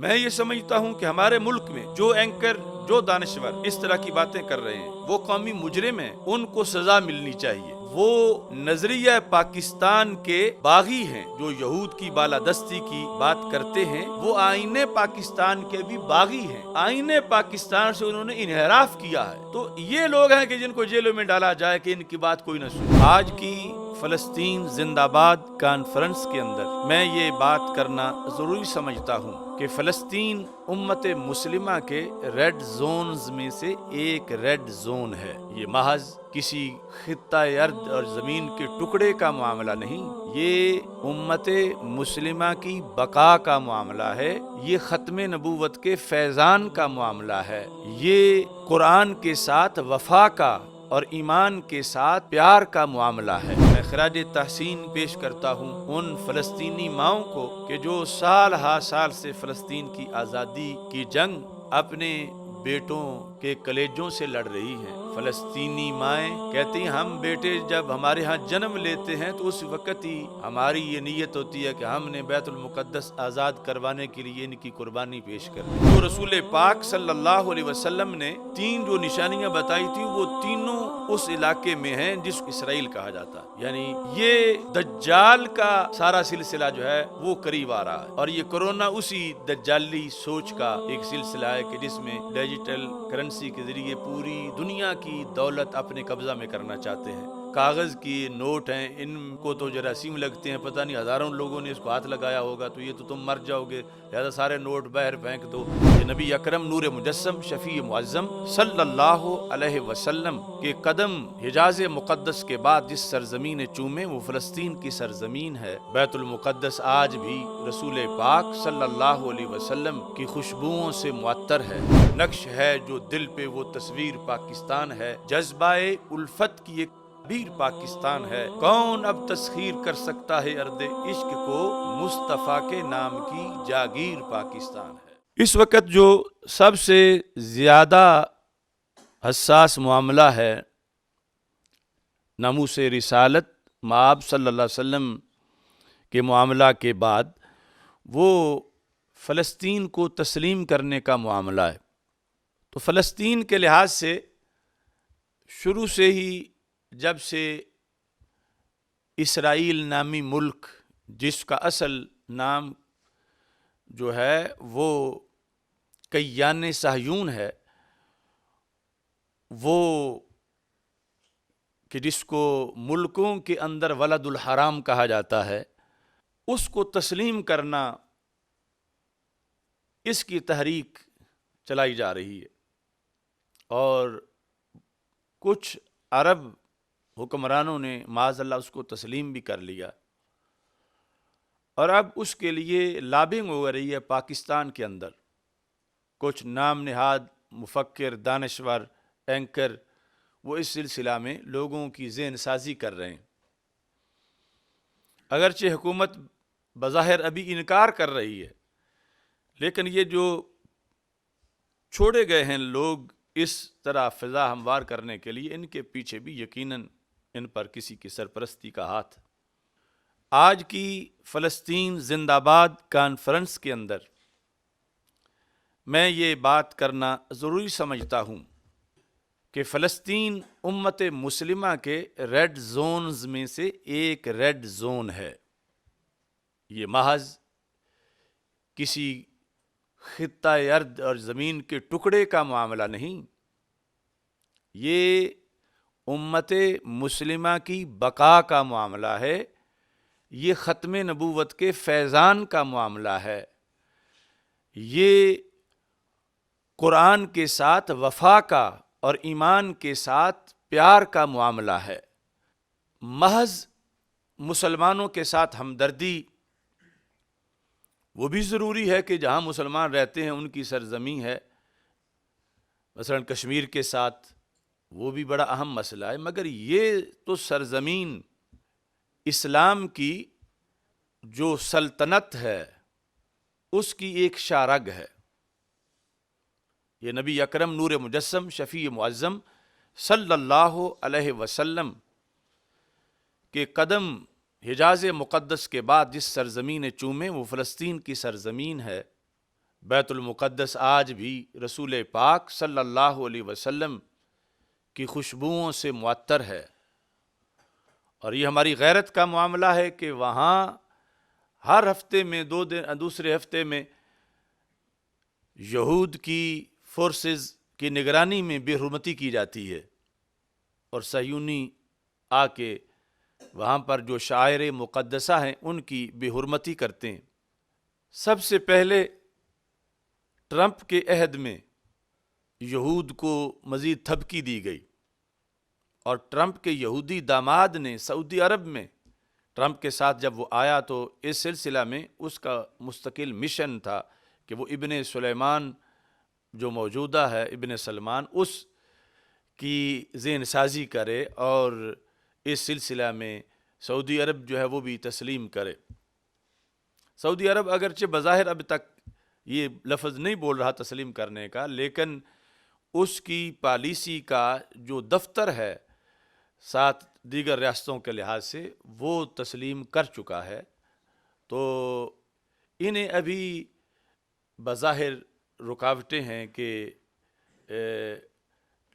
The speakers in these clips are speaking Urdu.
میں یہ سمجھتا ہوں کہ ہمارے ملک میں جو اینکر، جو دانشور اس طرح کی باتیں کر رہے ہیں وہ قومی مجرم ہیں، ان کو سزا ملنی چاہیے۔ وہ نظریہ پاکستان کے باغی ہیں جو یہود کی بالادستی کی بات کرتے ہیں، وہ آئین پاکستان کے بھی باغی ہیں۔ آئین پاکستان سے انہوں نے انحراف کیا ہے، تو یہ لوگ ہیں کہ جن کو جیلوں میں ڈالا جائے کہ ان کی بات کوئی نہ سنے۔ آج کی فلسطین زندہ آباد کانفرنس کے اندر میں یہ بات کرنا ضروری سمجھتا ہوں کہ فلسطین امت مسلمہ کے ریڈ زونز میں سے ایک ریڈ زون ہے۔ یہ محض کسی خطہ ارض اور زمین کے ٹکڑے کا معاملہ نہیں، یہ امت مسلمہ کی بقا کا معاملہ ہے، یہ ختم نبوت کے فیضان کا معاملہ ہے، یہ قرآن کے ساتھ وفا کا اور ایمان کے ساتھ پیار کا معاملہ ہے۔ میں خراج تحسین پیش کرتا ہوں ان فلسطینی ماؤں کو کہ جو سال ہا سال سے فلسطین کی آزادی کی جنگ اپنے بیٹوں کے کلیجوں سے لڑ رہی ہیں۔ فلسطینی مائیں کہتی ہیں ہم بیٹے جب ہمارے ہاں جنم لیتے ہیں تو اس وقت ہی ہماری یہ نیت ہوتی ہے کہ ہم نے بیت المقدس آزاد کروانے کے لیے ان کی قربانی پیش کر دی۔ تو رسول پاک صلی اللہ علیہ وسلم نے تین جو نشانیاں بتائی تھی وہ تینوں اس علاقے میں ہیں جس کو اسرائیل کہا جاتا ہے، یعنی یہ دجال کا سارا سلسلہ جو ہے وہ قریب آ رہا ہے، اور یہ کرونا اسی دجالی سوچ کا ایک سلسلہ ہے کہ جس میں ڈیجیٹل کرنسی کے ذریعے پوری دنیا کی دولت اپنے قبضہ میں کرنا چاہتے ہیں۔ کاغذ کی نوٹ ہیں، ان کو تو جراثیم لگتے ہیں، پتہ نہیں ہزاروں لوگوں نے اس کو ہاتھ لگایا ہوگا تو یہ تو تم مر جاؤ گے، لہذا سارے نوٹ باہر پھینک دو۔ یہ نبی اکرم نور مجسم شفیع معظم صلی اللہ علیہ وسلم کے قدم حجاز مقدس کے بعد جس سرزمین چومے وہ فلسطین کی سرزمین ہے۔ بیت المقدس آج بھی رسول پاک صلی اللہ علیہ وسلم کی خوشبوؤں سے معطر ہے، نقش ہے جو دل پہ وہ تصویر پاکستان ہے، جذبہ الفت کی ایک تعبیر پاکستان ہے۔ کون اب تسخیر کر سکتا ہے ارد عشق کو، مصطفیٰ کے نام کی جاگیر پاکستان ہے۔ اس وقت جو سب سے زیادہ حساس معاملہ ہے ناموس رسالت مآب صلی اللہ علیہ وسلم کے معاملہ کے بعد وہ فلسطین کو تسلیم کرنے کا معاملہ ہے۔ تو فلسطین کے لحاظ سے شروع سے ہی جب سے اسرائیل نامی ملک جس کا اصل نام جو ہے وہ کیان صہیون ہے، وہ کہ جس کو ملکوں کے اندر ولد الحرام کہا جاتا ہے، اس کو تسلیم کرنا، اس کی تحریک چلائی جا رہی ہے، اور کچھ عرب حکمرانوں نے معاذ اللہ اس کو تسلیم بھی کر لیا، اور اب اس کے لیے لابنگ ہو رہی ہے پاکستان کے اندر۔ کچھ نام نہاد مفکر، دانشور، اینکر وہ اس سلسلہ میں لوگوں کی ذہن سازی کر رہے ہیں۔ اگرچہ حکومت بظاہر ابھی انکار کر رہی ہے، لیکن یہ جو چھوڑے گئے ہیں لوگ اس طرح فضا ہموار کرنے کے لیے، ان کے پیچھے بھی یقیناً ان پر کسی کی سرپرستی کا ہاتھ۔ آج کی فلسطین زندہ آباد کانفرنس کے اندر میں یہ بات کرنا ضروری سمجھتا ہوں کہ فلسطین امت مسلمہ کے ریڈ زونز میں سے ایک ریڈ زون ہے۔ یہ محض کسی خطہ ارض اور زمین کے ٹکڑے کا معاملہ نہیں، یہ امت مسلمہ کی بقا کا معاملہ ہے، یہ ختم نبوت کے فیضان کا معاملہ ہے، یہ قرآن کے ساتھ وفا کا اور ایمان کے ساتھ پیار کا معاملہ ہے۔ محض مسلمانوں کے ساتھ ہمدردی وہ بھی ضروری ہے کہ جہاں مسلمان رہتے ہیں ان کی سرزمین ہے، مثلا کشمیر کے ساتھ، وہ بھی بڑا اہم مسئلہ ہے، مگر یہ تو سرزمین اسلام کی جو سلطنت ہے اس کی ایک شارگ ہے۔ یہ نبی اکرم نور مجسم شفیع معظم صلی اللہ علیہ وسلم کے قدم حجاز مقدس کے بعد جس سرزمین چومے وہ فلسطین کی سرزمین ہے، بیت المقدس آج بھی رسول پاک صلی اللہ علیہ وسلم کی خوشبوؤں سے معطر ہے، اور یہ ہماری غیرت کا معاملہ ہے کہ وہاں ہر ہفتے میں دوسرے ہفتے میں یہود کی فورسز کی نگرانی میں بے حرمتی کی جاتی ہے، اور صہیونی آ کے وہاں پر جو شاعر مقدسہ ہیں ان کی بے حرمتی کرتے ہیں۔ سب سے پہلے ٹرمپ کے عہد میں یہود کو مزید تھپکی دی گئی، اور ٹرمپ کے یہودی داماد نے سعودی عرب میں ٹرمپ کے ساتھ جب وہ آیا تو اس سلسلہ میں اس کا مستقل مشن تھا کہ وہ ابن سلیمان جو موجودہ ہے، ابن سلمان، اس کی ذہن سازی کرے اور اس سلسلہ میں سعودی عرب جو ہے وہ بھی تسلیم کرے۔ سعودی عرب اگرچہ بظاہر اب تک یہ لفظ نہیں بول رہا تسلیم کرنے کا، لیکن اس کی پالیسی کا جو دفتر ہے 7 دیگر ریاستوں کے لحاظ سے وہ تسلیم کر چکا ہے، تو انہیں ابھی بظاہر رکاوٹیں ہیں کہ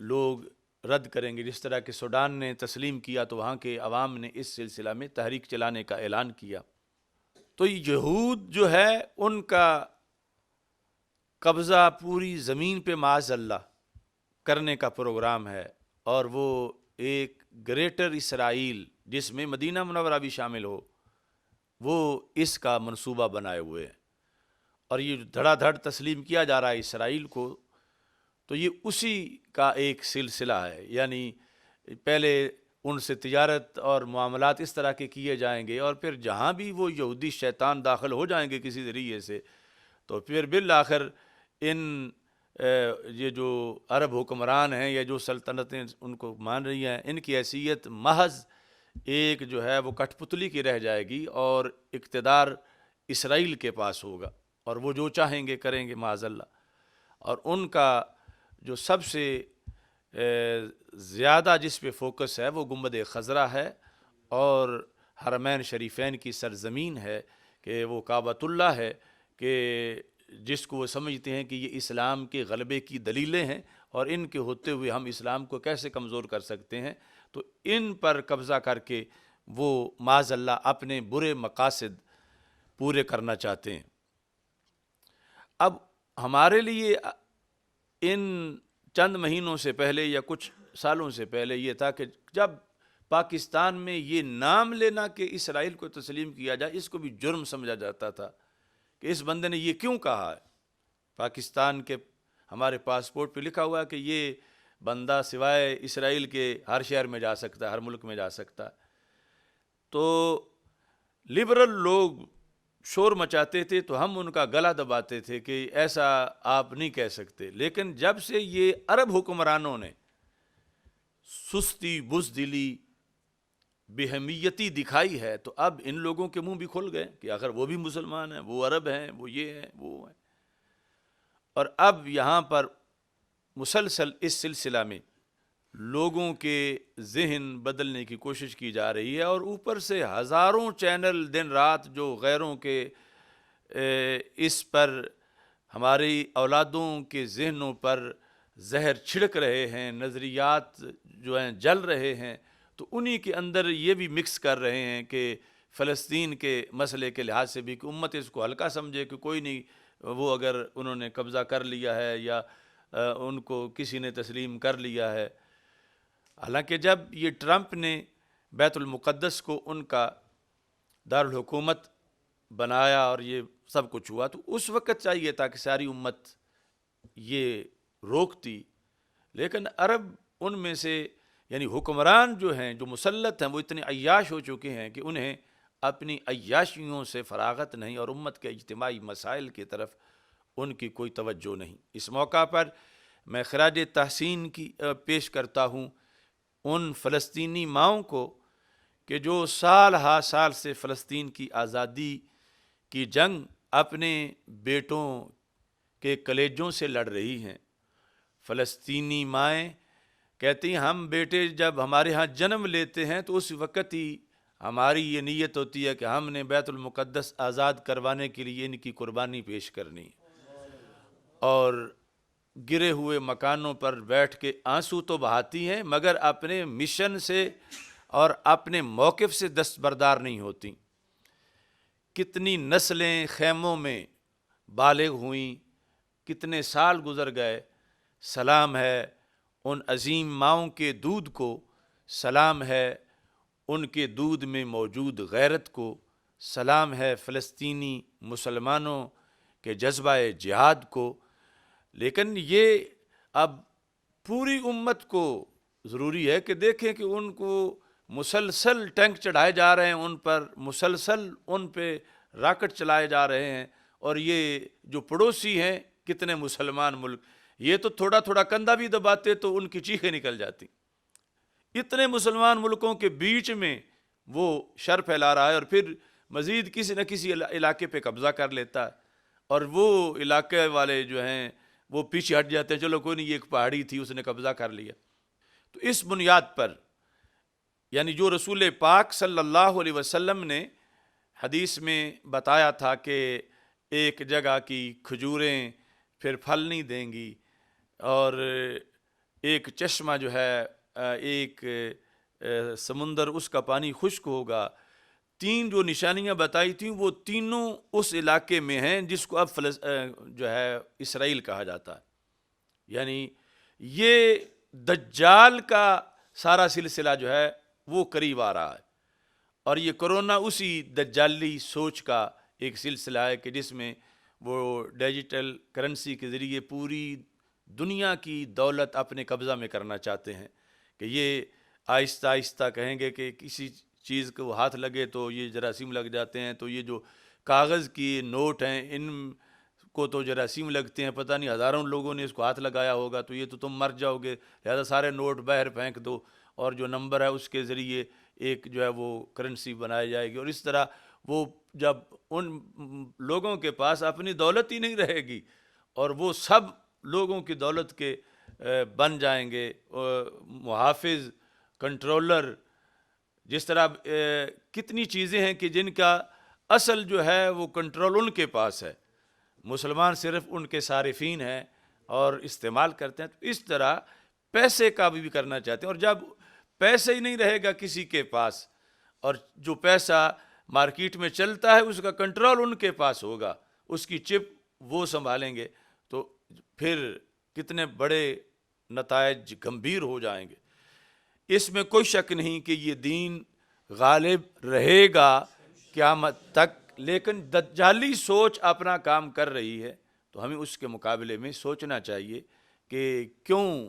لوگ رد کریں گے۔ جس طرح کہ سوڈان نے تسلیم کیا تو وہاں کے عوام نے اس سلسلہ میں تحریک چلانے کا اعلان کیا۔ تو یہود جو ہے ان کا قبضہ پوری زمین پہ معاذ اللہ کرنے کا پروگرام ہے، اور وہ ایک گریٹر اسرائیل جس میں مدینہ منورہ بھی شامل ہو، وہ اس کا منصوبہ بنائے ہوئے ہیں، اور یہ دھڑا دھڑ تسلیم کیا جا رہا ہے اسرائیل کو، تو یہ اسی کا ایک سلسلہ ہے۔ یعنی پہلے ان سے تجارت اور معاملات اس طرح کے کیے جائیں گے، اور پھر جہاں بھی وہ یہودی شیطان داخل ہو جائیں گے کسی ذریعے سے، تو پھر بالآخر یہ جو عرب حکمران ہیں یا جو سلطنتیں ان کو مان رہی ہیں، ان کی حیثیت محض ایک جو ہے وہ کٹھ پتلی کی رہ جائے گی، اور اقتدار اسرائیل کے پاس ہوگا، اور وہ جو چاہیں گے کریں گے معاذ اللہ۔ اور ان کا جو سب سے زیادہ جس پہ فوکس ہے وہ گنبد خضرا ہے، اور حرمین شریفین کی سرزمین ہے کہ وہ کعبۃ اللہ ہے، کہ جس کو وہ سمجھتے ہیں کہ یہ اسلام کے غلبے کی دلیلیں ہیں، اور ان کے ہوتے ہوئے ہم اسلام کو کیسے کمزور کر سکتے ہیں، تو ان پر قبضہ کر کے وہ معاذ اللہ اپنے برے مقاصد پورے کرنا چاہتے ہیں۔ اب ہمارے لیے ان چند مہینوں سے پہلے یا کچھ سالوں سے پہلے یہ تھا کہ جب پاکستان میں یہ نام لینا کہ اسرائیل کو تسلیم کیا جائے، اس کو بھی جرم سمجھا جاتا تھا کہ اس بندے نے یہ کیوں کہا ہے۔ پاکستان کے ہمارے پاسپورٹ پہ لکھا ہوا ہے کہ یہ بندہ سوائے اسرائیل کے ہر شہر میں جا سکتا ہے، ہر ملک میں جا سکتا ہے۔ تو لبرل لوگ شور مچاتے تھے تو ہم ان کا گلا دباتے تھے کہ ایسا آپ نہیں کہہ سکتے، لیکن جب سے یہ عرب حکمرانوں نے سستی، بزدلی، بہمیتی دکھائی ہے، تو اب ان لوگوں کے منہ بھی کھل گئے کہ اگر وہ بھی مسلمان ہیں، وہ عرب ہیں، وہ یہ ہیں، وہ ہیں، اور اب یہاں پر مسلسل اس سلسلہ میں لوگوں کے ذہن بدلنے کی کوشش کی جا رہی ہے، اور اوپر سے ہزاروں چینل دن رات جو غیروں کے اس پر ہماری اولادوں کے ذہنوں پر زہر چھڑک رہے ہیں، نظریات جو ہیں جل رہے ہیں، تو انہی کے اندر یہ بھی مکس کر رہے ہیں کہ فلسطین کے مسئلے کے لحاظ سے بھی کہ امت اس کو ہلکا سمجھے کہ کوئی نہیں، وہ اگر انہوں نے قبضہ کر لیا ہے یا ان کو کسی نے تسلیم کر لیا ہے۔ حالانکہ جب یہ ٹرمپ نے بیت المقدس کو ان کا دارالحکومت بنایا اور یہ سب کچھ ہوا، تو اس وقت چاہیے تھا کہ ساری امت یہ روکتی، لیکن عرب ان میں سے یعنی حکمران جو ہیں، جو مسلط ہیں، وہ اتنے عیاش ہو چکے ہیں کہ انہیں اپنی عیاشیوں سے فراغت نہیں، اور امت کے اجتماعی مسائل کی طرف ان کی کوئی توجہ نہیں۔ اس موقع پر میں خراج تحسین کی پیش کرتا ہوں ان فلسطینی ماؤں کو کہ جو سال ہا سال سے فلسطین کی آزادی کی جنگ اپنے بیٹوں کے کلیجوں سے لڑ رہی ہیں۔ فلسطینی مائیں کہتی ہیں ہم بیٹے جب ہمارے ہاں جنم لیتے ہیں تو اس وقت ہی ہماری یہ نیت ہوتی ہے کہ ہم نے بیت المقدس آزاد کروانے کے لیے ان کی قربانی پیش کرنی ہے، اور گرے ہوئے مکانوں پر بیٹھ کے آنسو تو بہاتی ہیں مگر اپنے مشن سے اور اپنے موقف سے دستبردار نہیں ہوتی۔ کتنی نسلیں خیموں میں بالغ ہوئیں، کتنے سال گزر گئے، سلام ہے ان عظیم ماؤں کے دودھ کو، سلام ہے ان کے دودھ میں موجود غیرت کو، سلام ہے فلسطینی مسلمانوں کے جذبہ جہاد کو۔ لیکن یہ اب پوری امت کو ضروری ہے کہ دیکھیں کہ ان کو مسلسل ٹینک چڑھائے جا رہے ہیں، ان پر مسلسل ان پہ راکٹ چلائے جا رہے ہیں، اور یہ جو پڑوسی ہیں کتنے مسلمان ملک، یہ تو تھوڑا تھوڑا کندھا بھی دباتے تو ان کی چیخیں نکل جاتی۔ اتنے مسلمان ملکوں کے بیچ میں وہ شر پھیلا رہا ہے، اور پھر مزید کسی نہ کسی علاقے پہ قبضہ کر لیتا ہے، اور وہ علاقے والے جو ہیں وہ پیچھے ہٹ جاتے ہیں، چلو کوئی نہیں، یہ ایک پہاڑی تھی اس نے قبضہ کر لیا۔ تو اس بنیاد پر یعنی جو رسول پاک صلی اللہ علیہ وسلم نے حدیث میں بتایا تھا کہ ایک جگہ کی کھجوریں پھر پھل نہیں دیں گی، اور ایک چشمہ جو ہے، ایک سمندر اس کا پانی خشک ہوگا، تین جو نشانیاں بتائی تھیں وہ تینوں اس علاقے میں ہیں جس کو اب جو ہے اسرائیل کہا جاتا ہے۔ یعنی یہ دجال کا سارا سلسلہ جو ہے وہ قریب آ رہا ہے، اور یہ کرونا اسی دجالی سوچ کا ایک سلسلہ ہے کہ جس میں وہ ڈیجیٹل کرنسی کے ذریعے پوری دنیا کی دولت اپنے قبضہ میں کرنا چاہتے ہیں، کہ یہ آہستہ آہستہ کہیں گے کہ کسی چیز کو ہاتھ لگے تو یہ جراثیم لگ جاتے ہیں، تو یہ جو کاغذ کی نوٹ ہیں ان کو تو جراثیم لگتے ہیں، پتہ نہیں ہزاروں لوگوں نے اس کو ہاتھ لگایا ہوگا، تو یہ تو تم مر جاؤ گے، لہذا سارے نوٹ باہر پھینک دو، اور جو نمبر ہے اس کے ذریعے ایک جو ہے وہ کرنسی بنائی جائے گی، اور اس طرح وہ جب ان لوگوں کے پاس اپنی دولت ہی نہیں رہے گی اور وہ سب لوگوں کی دولت کے بن جائیں گے محافظ، کنٹرولر، جس طرح کتنی چیزیں ہیں کہ جن کا اصل جو ہے وہ کنٹرول ان کے پاس ہے، مسلمان صرف ان کے صارفین ہیں اور استعمال کرتے ہیں۔ تو اس طرح پیسے کا بھی کرنا چاہتے ہیں، اور جب پیسے ہی نہیں رہے گا کسی کے پاس اور جو پیسہ مارکیٹ میں چلتا ہے اس کا کنٹرول ان کے پاس ہوگا، اس کی چپ وہ سنبھالیں گے، تو پھر کتنے بڑے نتائج گمبھیر ہو جائیں گے۔ اس میں کوئی شک نہیں کہ یہ دین غالب رہے گا قیامت تک، لیکن دجالی سوچ اپنا کام کر رہی ہے، تو ہمیں اس کے مقابلے میں سوچنا چاہیے کہ کیوں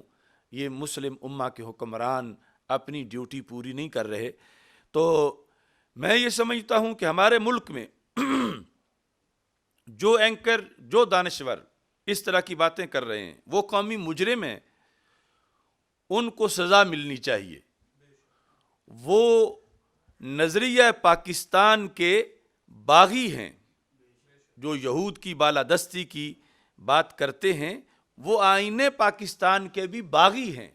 یہ مسلم امہ کے حکمران اپنی ڈیوٹی پوری نہیں کر رہے۔ تو میں یہ سمجھتا ہوں کہ ہمارے ملک میں جو اینکر، جو دانشور اس طرح کی باتیں کر رہے ہیں وہ قومی مجرم ہیں، ان کو سزا ملنی چاہیے۔ وہ نظریہ پاکستان کے باغی ہیں، جو یہود کی بالادستی کی بات کرتے ہیں، وہ آئین پاکستان کے بھی باغی ہیں،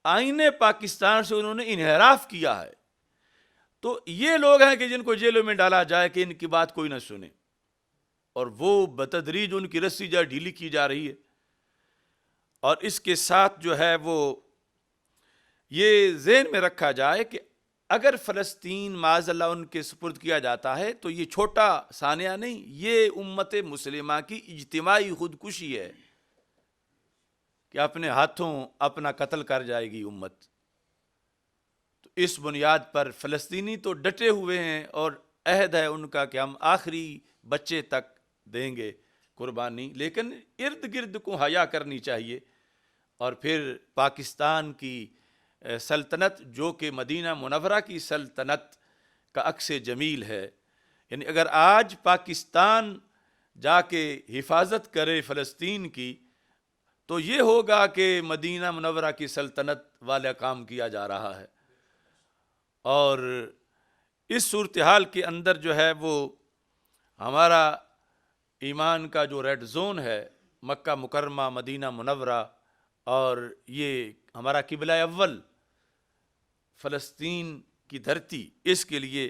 آئین پاکستان سے انہوں نے انحراف کیا ہے۔ تو یہ لوگ ہیں کہ جن کو جیلوں میں ڈالا جائے کہ ان کی بات کوئی نہ سنے، اور وہ بتدریج ان کی رسی جا ڈھیلی کی جا رہی ہے۔ اور اس کے ساتھ جو ہے وہ یہ ذہن میں رکھا جائے کہ اگر فلسطین معاذ اللہ ان کے سپرد کیا جاتا ہے تو یہ چھوٹا سانحہ نہیں، یہ امت مسلمہ کی اجتماعی خودکشی ہے کہ اپنے ہاتھوں اپنا قتل کر جائے گی امت۔ تو اس بنیاد پر فلسطینی تو ڈٹے ہوئے ہیں اور عہد ہے ان کا کہ ہم آخری بچے تک دیں گے قربانی، لیکن ارد گرد کو حیا کرنی چاہیے۔ اور پھر پاکستان کی سلطنت جو کہ مدینہ منورہ کی سلطنت کا عکس جمیل ہے، یعنی اگر آج پاکستان جا کے حفاظت کرے فلسطین کی تو یہ ہوگا کہ مدینہ منورہ کی سلطنت والا کام کیا جا رہا ہے۔ اور اس صورتحال کے اندر جو ہے وہ ہمارا ایمان کا جو ریڈ زون ہے مکہ مکرمہ، مدینہ منورہ، اور یہ ہمارا قبلہ اول فلسطین کی دھرتی، اس کے لیے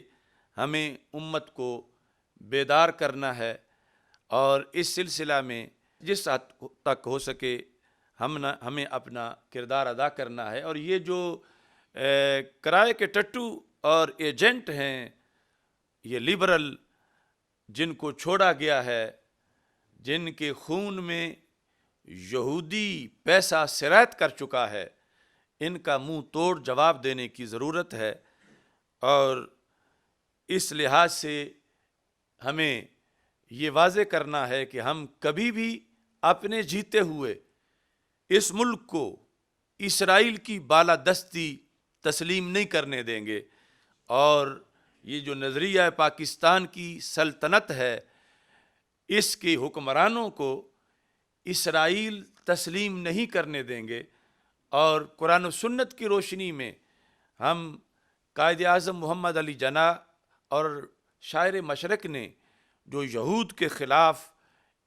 ہمیں امت کو بیدار کرنا ہے، اور اس سلسلہ میں جس حد تک ہو سکے ہمیں اپنا کردار ادا کرنا ہے. اور یہ جو کرائے کے ٹٹو اور ایجنٹ ہیں، یہ لبرل جن کو چھوڑا گیا ہے، جن کے خون میں یہودی پیسہ سرایت کر چکا ہے، ان کا منہ توڑ جواب دینے کی ضرورت ہے. اور اس لحاظ سے ہمیں یہ واضح کرنا ہے کہ ہم کبھی بھی اپنے جیتے ہوئے اس ملک کو اسرائیل کی بالادستی تسلیم نہیں کرنے دیں گے. اور یہ جو نظریہ پاکستان کی سلطنت ہے، اس کے حکمرانوں کو اسرائیل تسلیم نہیں کرنے دیں گے. اور قرآن و سنت کی روشنی میں ہم قائد اعظم محمد علی جناح اور شاعر مشرق نے جو یہود کے خلاف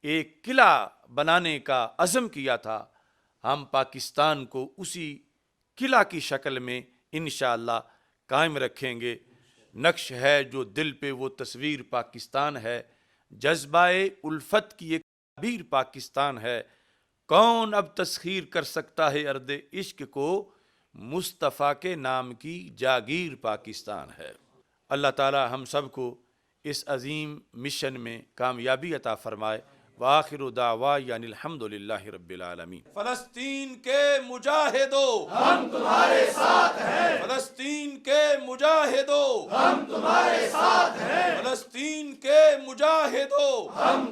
ایک قلعہ بنانے کا عزم کیا تھا، ہم پاکستان کو اسی قلعہ کی شکل میں انشاءاللہ قائم رکھیں گے. نقش ہے جو دل پہ وہ تصویر پاکستان ہے، جذبہ الفت کی ایک تعبیر پاکستان ہے. کون اب تسخیر کر سکتا ہے ارض عشق کو، مصطفیٰ کے نام کی جاگیر پاکستان ہے. اللہ تعالی ہم سب کو اس عظیم مشن میں کامیابی عطا فرمائے. وآخر دعوانا ان الحمدللہ رب العالمین. فلسطین کے مجاہدو ہم تمہارے ساتھ ہیں. فلسطین کے مجاہدو ہم تمہارے ساتھ ہیں. فلسطین کے مجاہدو ہم